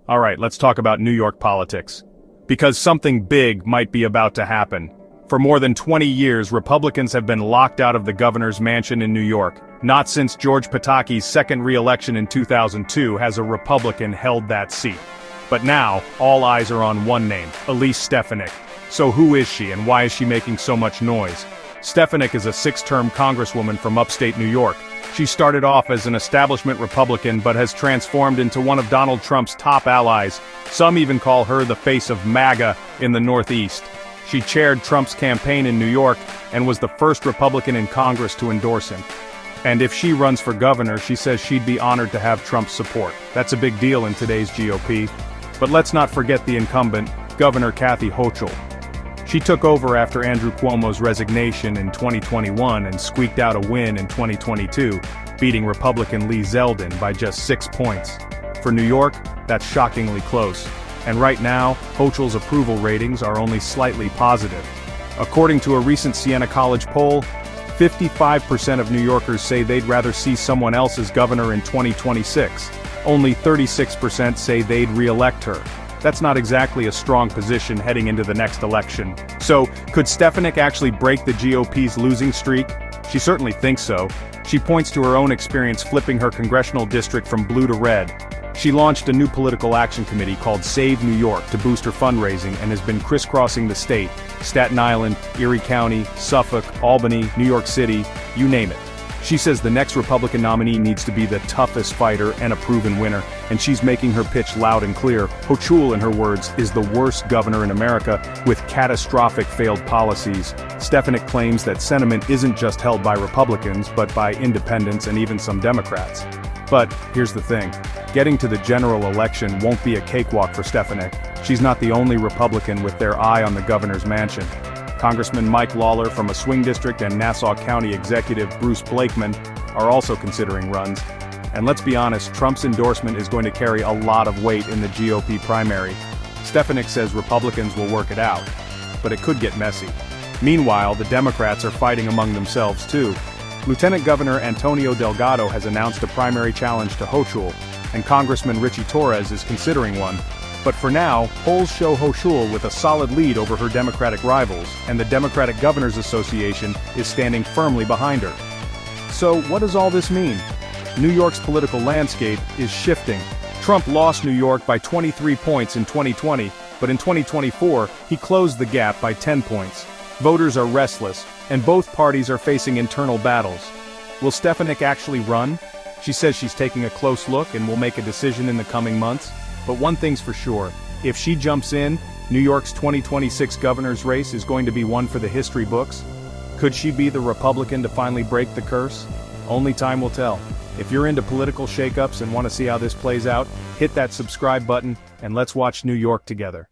Alright, let's talk about New York politics. Because something big might be about to happen. For more than 20 years, Republicans have been locked out of the governor's mansion in New York. Not since George Pataki's second re-election in 2002 has a Republican held that seat. But now, all eyes are on one name, Elise Stefanik. So who is she and why is she making so much noise? Stefanik is a six-term congresswoman from upstate New York. She started off as an establishment Republican but has transformed into one of Donald Trump's top allies. Some even call her the face of MAGA in the Northeast. She chaired Trump's campaign in New York and was the first Republican in Congress to endorse him. And if she runs for governor, she says she'd be honored to have Trump's support. That's a big deal in today's GOP. But let's not forget the incumbent, Governor Kathy Hochul. She took over after Andrew Cuomo's resignation in 2021 and squeaked out a win in 2022, beating Republican Lee Zeldin by just 6 points. For New York, that's shockingly close. And right now, Hochul's approval ratings are only slightly positive. According to a recent Siena College poll, 55% of New Yorkers say they'd rather see someone else as governor in 2026. Only 36% say they'd re-elect her. That's not exactly a strong position heading into the next election. So, could Stefanik actually break the GOP's losing streak? She certainly thinks so. She points to her own experience flipping her congressional district from blue to red. She launched a new political action committee called Save New York to boost her fundraising and has been crisscrossing the state: Staten Island, Erie County, Suffolk, Albany, New York City, you name it. She says the next Republican nominee needs to be the toughest fighter and a proven winner, and she's making her pitch loud and clear. Hochul, in her words, is the worst governor in America, with catastrophic failed policies. Stefanik claims that sentiment isn't just held by Republicans, but by independents and even some Democrats. But here's the thing. Getting to the general election won't be a cakewalk for Stefanik. She's not the only Republican with their eye on the governor's mansion. Congressman Mike Lawler from a swing district and Nassau County Executive Bruce Blakeman are also considering runs. And let's be honest, Trump's endorsement is going to carry a lot of weight in the GOP primary. Stefanik says Republicans will work it out, but it could get messy. Meanwhile, the Democrats are fighting among themselves too. Lieutenant Governor Antonio Delgado has announced a primary challenge to Hochul, and Congressman Richie Torres is considering one. But for now, polls show Hochul with a solid lead over her Democratic rivals, and the Democratic Governors Association is standing firmly behind her. So what does all this mean? New York's political landscape is shifting. Trump lost New York by 23 points in 2020, but in 2024, he closed the gap by 10 points. Voters are restless, and both parties are facing internal battles. Will Stefanik actually run? She says she's taking a close look and will make a decision in the coming months. But one thing's for sure, if she jumps in, New York's 2026 governor's race is going to be one for the history books. Could she be the Republican to finally break the curse? Only time will tell. If you're into political shakeups and want to see how this plays out, hit that subscribe button and let's watch New York together.